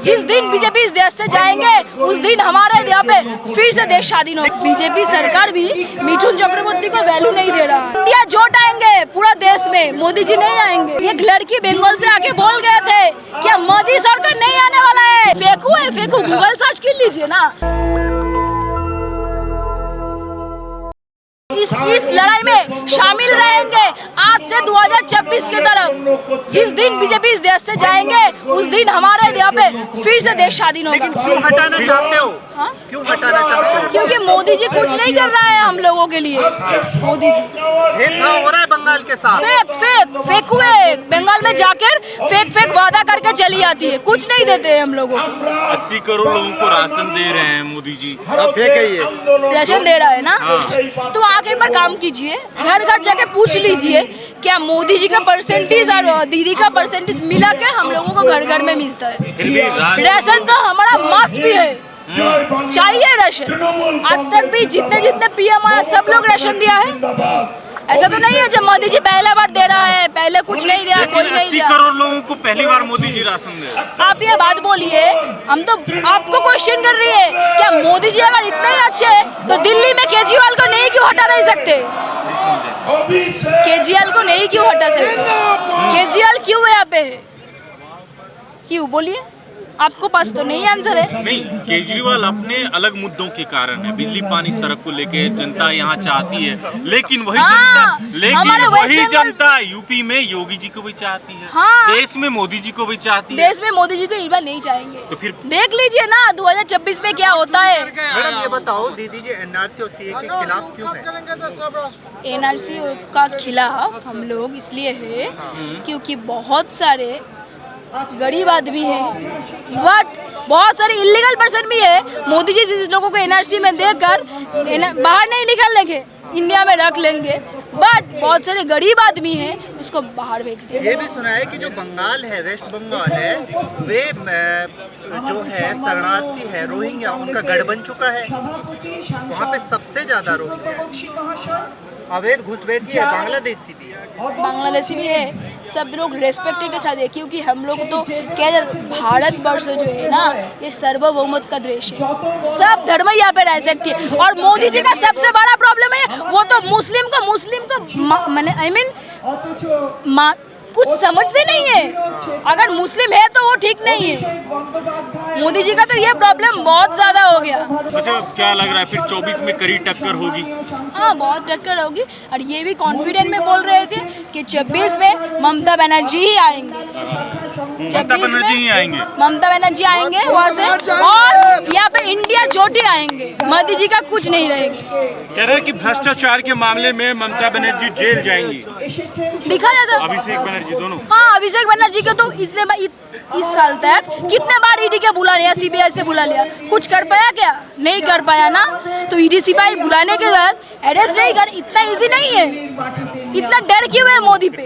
जिस दिन बीजेपी इस देश से जाएंगे उस दिन हमारे यहाँ पे फिर से देश स्वाधीन हो। बीजेपी सरकार भी मिथुन चक्रवर्ती को वैल्यू नहीं दे रहा। इंडिया जोट आएंगे पूरा देश में, मोदी जी नहीं आएंगे। एक लड़की बंगाल से आके बोल गए थे क्या मोदी सरकार नहीं आने वाला है। फेंकू गूगल सर्च कर लीजिए ना। इस लड़ाई में शामिल रहेंगे आज से 2026 की तरफ। जिस दिन बीजेपी इस देश से जाएंगे उस दिन हमारे यहाँ पे फिर से देश स्वाधीन होगा। क्यों हटाना चाहते हो? हाँ? क्यों हटाना चाहते हो? क्योंकि मोदी जी कुछ नहीं कर रहा है हम लोगों के लिए। मोदी जी भेदभाव हो रहा है बंगाल के साथ। फेक हुए बंगाल में जाकर फेक वादा करके चली जाती है, कुछ नहीं देते हैं हम लोगों को। 80 करोड़ लोगों को राशन दे रहे हैं मोदी जी। अब फेक है ये राशन दे रहा है ना। तो आगे पर काम कीजिए, घर घर जाके पूछ लीजिए क्या मोदी जी का परसेंटेज और दीदी का परसेंटेज मिला के हम लोगों को घर घर में मिलता है। राशन तो हमारा मस्ट भी है, चाहिए राशन। आज तक भी जितने पीएम आया सब लोग राशन दिया है। ऐसा तो नहीं है जब मोदी जी पहला बार दे रहा है, पहले कुछ नहीं दिया, कोई नहीं दिया। 80 करोड़ लोगों को पहली बार मोदी जी राशन दे। आप ये बात बोलिए, हम तो आपको क्वेश्चन कर रही है क्या मोदी जी अगर इतने ही अच्छे हैं तो दिल्ली में केजरीवाल को नहीं क्यों हटा नहीं सकते? केजरीवाल को नहीं क्यों हटा सकते? केजरीवाल क्यों यहाँ पे है? क्यों बोलिए, आपको पास तो नहीं आंसर है। नहीं, केजरीवाल अपने अलग मुद्दों के कारण है। बिजली पानी सड़क को लेके जनता यहाँ चाहती है, लेकिन वही जनता यूपी में योगी जी को भी चाहती है। देश में मोदी जी को भी चाहती है। देश में मोदी जी को इस बार नहीं चाहेंगे तो फिर देख लीजिए ना 2026 में क्या होता है। मैडम ये बताओ, दीदी जी एनआरसी और सीए के खिलाफ क्यों है? एनआरसी का खिलाफ हम लोग इसलिए है क्योंकि बहुत सारे गरीब आदमी है, बट बहुत सारे इलीगल पर्सन भी है। मोदी जी जिस लोगों को एनआरसी में देकर बाहर नहीं निकल लेंगे, इंडिया में रख लेंगे, बट बहुत सारे गरीब आदमी हैं उसको बाहर भेज देंगे। ये भी सुना है कि जो बंगाल है, वेस्ट बंगाल है, वे जो है शरणार्थी है, रोहिंग्या, उनका गढ़ बन चुका है। वहाँ पे सबसे ज्यादा रोहिंग्या, अवैध घुसपैठी है, बांग्लादेशी भी है, सब लोग रेस्पेक्टेड के साथ है। क्योंकि हम लोग तो क्या, भारत वर्ष जो है ना ये सार्वभौमत्व का देश है, सब धर्म यहाँ पे रह सकती है। और मोदी जी का सबसे बड़ा प्रॉब्लम है वो तो मुस्लिम को मैंने कुछ समझते नहीं है। अगर मुस्लिम है तो वो ठीक नहीं है। मोदी जी का तो ये प्रॉब्लम बहुत ज्यादा हो गया। अच्छा, क्या लग रहा है फिर 24 में कड़ी टक्कर होगी? हाँ, बहुत टक्कर होगी। और ये भी कॉन्फिडेंट में बोल रहे थे कि 26 में ममता बनर्जी ही आएंगे। 26 में ममता बनर्जी आएंगे वहाँ से, और यहाँ पे इंडिया जोटी आएंगे। मोदी जी का कुछ नहीं रहेगा। कह रहे हैं कि भ्रष्टाचार के मामले में ममता बनर्जी जेल जाएंगी। दिखा जाता अभिषेक बनर्जी दोनों। हाँ, अभिषेक बनर्जी को तो इस साल तक कितने बार ईडी के बुला लिया, सीबीआई से बुला लिया, कुछ कर पाया क्या? नहीं कर पाया ना। तो ईडी सीबीआई बुलाने के बाद अरेस्ट नहीं कर, इतना इजी नहीं है। इतना डर क्यों है मोदी पे?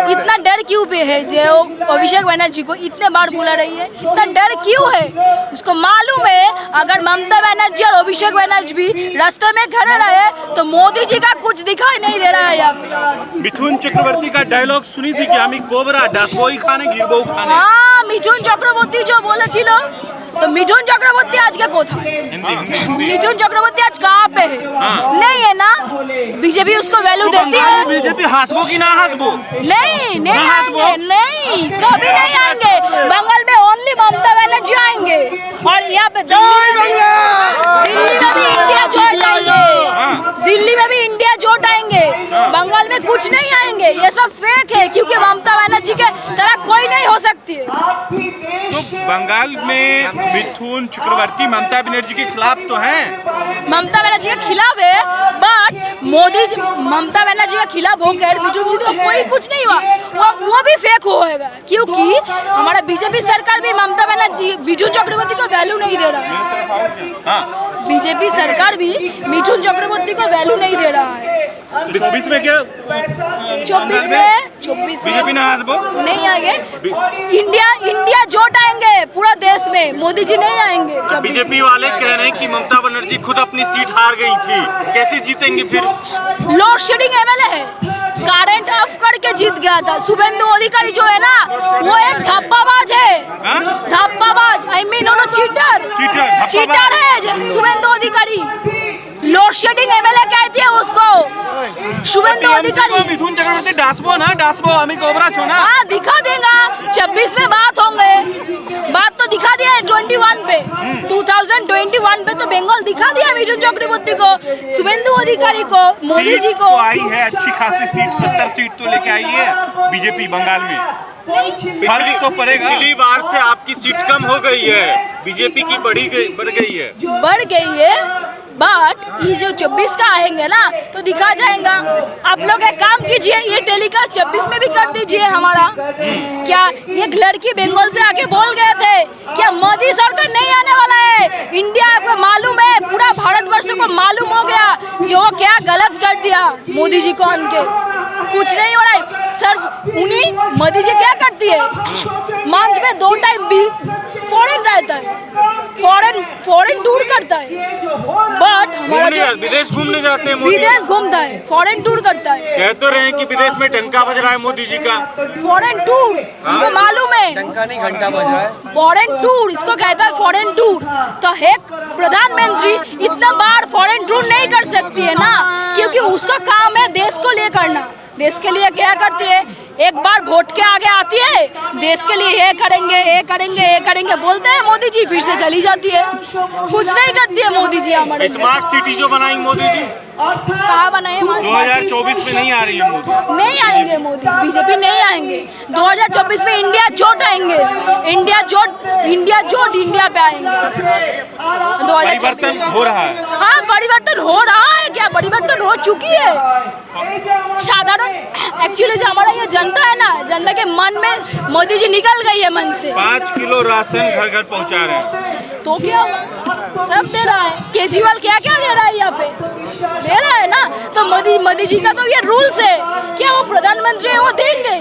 इतना डर क्यों पे है जो अभिषेक बनर्जी को इतने बार बुला रही है? इतना डर क्यों है? उसको मालूम है अगर ममता बनर्जी और अभिषेक बनर्जी भी रास्ते में खड़े रहे तो मोदी जी का कुछ दिखाई नहीं दे रहा है यहाँ पे। मिथुन चक्रवर्ती का डायलॉग सुनी थी कि हम कोबरा डसबोई खाने गिरबो खाने। हाँ, मिथुन चक्रवर्ती जो बोले छिलो, तो मिथुन चक्रवर्ती आज के को था? मिथुन चक्रवर्ती आज कहाँ पे है? नहीं है ना। बीजेपी उसको वैल्यू देती है। बीजेपी हंसबो की ना हंसबो? नहीं आएंगे, नहीं, कभी नहीं आएंगे। बंगाल में ओनली ममता बनर्जी आएंगे और यहाँ पे दिल्ली में भी इंडिया जोट आएंगे। दिल्ली में भी इंडिया जोट आएंगे। बंगाल में कुछ नहीं आएंगे। ये सब फेक है क्योंकि ममता बनर्जी के तरह कोई नहीं हो सकती है। तो बंगाल में मिथुन चक्रवर्ती ममता बनर्जी के खिलाफ तो हैं। ममता बनर्जी के खिलाफ है, बट मोदी जी ममता बनर्जी के खिलाफ होकर मिथुन जी तो कोई कुछ नहीं हुआ। वो भी फेक होएगा क्योंकि हमारा बीजेपी सरकार भी ममता बनर्जी, मिथुन चक्रवर्ती को वैल्यू नहीं दे रहा है। बीजेपी सरकार भी मिथुन चक्रवर्ती को वैल्यू नहीं दे रहा है। 24 में क्या? 24 में नहीं आएंगे। इंडिया जोट आएंगे पूरा देश में, मोदी जी नहीं आएंगे। बीजेपी वाले कह रहे हैं कि ममता बनर्जी खुद अपनी सीट हार गई थी, कैसे जीतेंगी फिर? लोड शेडिंग एमएलए है, करंट ऑफ करके जीत गया था। शुभेंदु अधिकारी जो है ना वो एक धप्पाबाज है, धप्पाबाज, आई मीन चीटर है शुभेंदु अधिकारी। लोड शेडिंग एमएलए कहती है उसको शुभेंदु अधिकारी। मिथुन चक्रवर्ती डासबो ना, डासबो अमी कोबरा छो ना। हाँ दिखा देगा 26 में बात होंगे, बात तो दिखा दिया है 21 पे, 2021 पे तो बंगाल दिखा दिया मिथुन चक्रवर्ती को, शुभेंदु अधिकारी को, मोदी जी को। आई है अच्छी खासी सीट, 70 सीट तो लेके आई है बीजेपी बंगाल में। फर्क तो पड़ेगा। पिछली बार से आपकी सीट कम हो गई है, बीजेपी की बढ़ गई है, बट ये जो 26 का आएंगे ना तो दिखा जाएगा। आप लोग एक काम कीजिए, ये टेलीकास्ट 26 में भी कर दीजिए हमारा। क्या एक लड़की बंगाल से आके बोल गए थे क्या मोदी सरकार नहीं आने वाला है, इंडिया को मालूम है, पूरा भारतवर्ष को मालूम हो गया जो वो क्या गलत कर दिया मोदी जी को आन के, कुछ नहीं हो रहा है। सिर्फ उन्हीं मोदी जी क्या करती है, मंथ में 2 टाइम भी फॉरेन रहता है, फॉरेन टूर करता है, बट हमारा जो विदेश घूमने जाते हैं, विदेश घूमता है, फॉरेन टूर करता है। कह तो रहे हैं कि विदेश में डंका बज रहा है मोदी जी का। फॉरेन टूर हमको मालूम है, डंका नहीं घंटा बज रहा है। फॉरेन टूर इसको कहता है, फॉरेन टूर। तो एक प्रधानमंत्री इतना बार फॉरेन टूर नहीं कर सकती है ना, क्योंकि उसका काम है देश को लिए करना। देश के लिए क्या करती है, एक बार वोट के आगे आती है, देश के लिए ये करेंगे ये करेंगे ये करेंगे बोलते हैं मोदी जी, फिर से चली जाती है, कुछ नहीं करती है मोदी जी हमारे। स्मार्ट सिटी जो बनाई मोदी जी, कहाँ बनाए? 2024 में नहीं आ रही है मोदी, नहीं आएंगे मोदी, बीजेपी नहीं आएंगे। 2024 में इंडिया जोट आएंगे, इंडिया पे आएंगे। परिवर्तन हो रहा है। हाँ परिवर्तन हो रहा है, क्या परिवर्तन हो चुकी है। साधारण एक्चुअली जो हमारा ये जनता है ना, जनता के मन में मोदी जी निकल गई है मन से। 5 किलो राशन घर घर पहुंचा रहे हैं, तो क्या हुआ, सब दे रहा है। केजरीवाल क्या क्या दे रहा है, यहाँ पे दे रहा है ना। तो मोदी जी का तो ये रूल्स है, क्या वो प्रधानमंत्री है वो देंगे,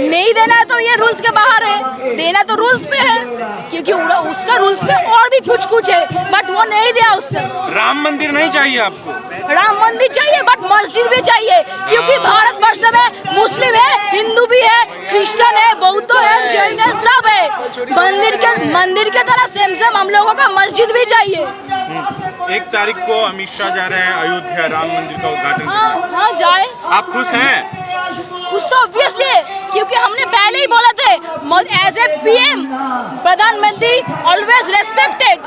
नहीं देना है तो ये रूल्स के बाहर है, देना तो रूल्स पे है, क्योंकि उसका रूल्स पे और भी कुछ है, बट वो नहीं दिया उससे। राम मंदिर नहीं चाहिए आपको? राम मंदिर चाहिए, बट मस्जिद भी चाहिए, क्योंकि भारतवर्ष में मुस्लिम है, हिंदू भी है, क्रिश्चियन है, बौद्ध है, जैन है, सब है। मंदिर के तरह सेम हम लोगों का मस्जिद भी चाहिए। 1 तारीख को अमित शाह जा रहे हैं अयोध्या राम मंदिर का उद्घाटन। हाँ जाए। आप खुश हैं? कुछ तो ऑब्वियसली है, क्योंकि हमने पहले ही बोला थे एज ए पीएम प्रधानमंत्री ऑलवेज रेस्पेक्टेड।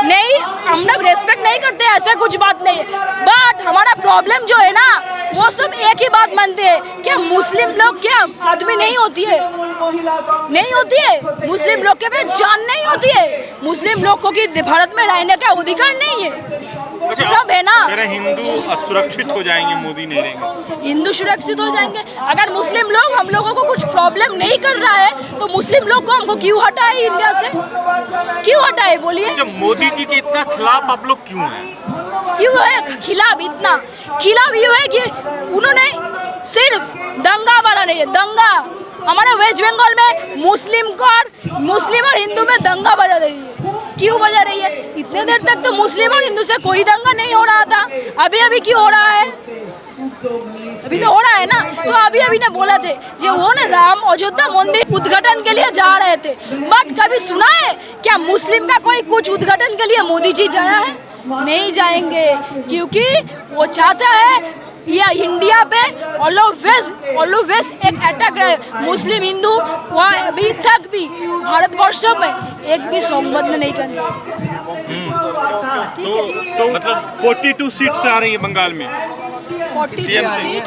नहीं हम लोग रेस्पेक्ट नहीं करते, ऐसा कुछ बात नहीं है, बट हमारा प्रॉब्लम जो है ना वो सब एक ही बात मानते हैं, क्या मुस्लिम लोग क्या आदमी नहीं होती है, नहीं होती है, मुस्लिम लोग के पे जान नहीं होती है, मुस्लिम लोग को कि भारत में रहने का अधिकार नहीं है, सब है ना। हिंदू असुरक्षित हो जाएंगे, मोदी नहीं रहेंगे, हिंदू सुरक्षित हो जाएंगे। अगर मुस्लिम लोग हम लोगों को कुछ प्रॉब्लम नहीं कर रहा है तो मुस्लिम लोग को हमको क्यों हटाए इंडिया से, क्यों हटाए बोलिए? मोदी जी के इतना खिलाफ आप लोग क्यों हैं? क्यों है खिलाफ? इतना खिलाफ ये है कि उन्होंने सिर्फ दंगा वाला नहीं है, दंगा हमारे वेस्ट बंगाल में मुस्लिम और हिंदू में दंगा बजा रही है। क्यों बजा रही है? इतने देर तक तो मुस्लिम और हिंदू से कोई दंगा नहीं हो रहा था, अभी क्यों हो रहा है? अभी तो हो रहा है ना। तो अभी ने बोला थे जो वो ना राम अयोध्या मंदिर उद्घाटन के लिए जा रहे थे, बट कभी सुना है क्या मुस्लिम का कोई कुछ उद्घाटन के लिए मोदी जी जाया है? नहीं जाएंगे, क्योंकि वो चाहता है या इंडिया पे ऑलवेज एक अटैक रहे। मुस्लिम हिंदू वहाँ अभी तक भी भारतवर्ष में एक भी संबंध नहीं करना चाहिए। तो मतलब 42 सीट्स आ रही है बंगाल में, 42 सीट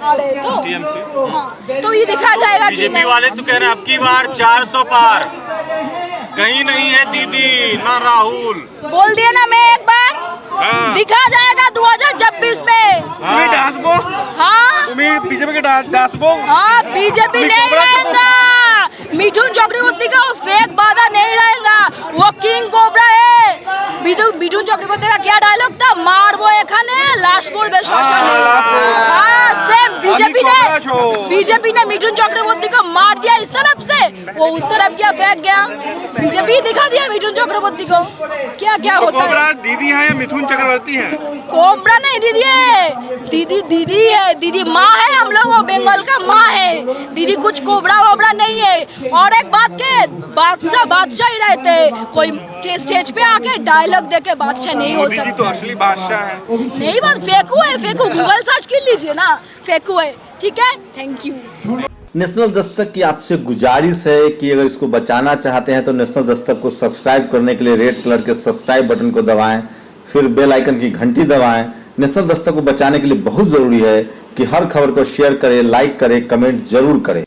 आ रहे तो TMC। हाँ, तो ये दिखा जाएगा कि बीजेपी वाले तो कह रहे हैं अब की बार 400 पार, कहीं नहीं है दीदी ना राहुल। बोल दिया ना मैं एक बार, दिखा जाएगा 2026 में। हाँ बीजेपी के डासबो, हाँ बीजेपी नहीं रहेगा, मिथुन चक्रवर्ती का वो फेक वादा नहीं रहेगा, वो किंग कोबरा है। मिथुन चक्रवर्ती का क्या डायलॉग था, मारबो एखाने लाश पड़बे श्मशाने। हाँ सेम बीजेपी ने मिथुन चक्रवर्ती को मार दिया इस तरफ से, वो उस तरफ किया, फेंक गया। बीजेपी दिखा दिया मिथुन चक्रवर्ती को क्या क्या होता है। दीदी है या मिथुन चक्रवर्ती है? कोबरा नहीं दीदी है, दीदी है, दीदी माँ है, हम लोग वो बंगाल का माँ है। दीदी कुछ कोबरा वोबरा नहीं है। और एक बात के बादशाह ही रहते हैं, कोई स्टेज पे आके डायलॉग देके बादशाह नहीं हो सकता। तो असली बादशाह है। नहीं बात फेंकू है, फेंकू, गूगल सर्च कर लीजिए ना, फेंकू है। ठीक है, थैंक यू। नेशनल दस्तक की आपसे गुजारिश है कि अगर इसको बचाना चाहते हैं तो नेशनल दस्तक को सब्सक्राइब करने के लिए रेड कलर के सब्सक्राइब बटन को दबाएं, फिर बेल आइकन की घंटी दबाएं। नेशनल दस्तक को बचाने के लिए बहुत जरूरी है कि हर खबर को शेयर करें, लाइक करें, कमेंट जरूर करें।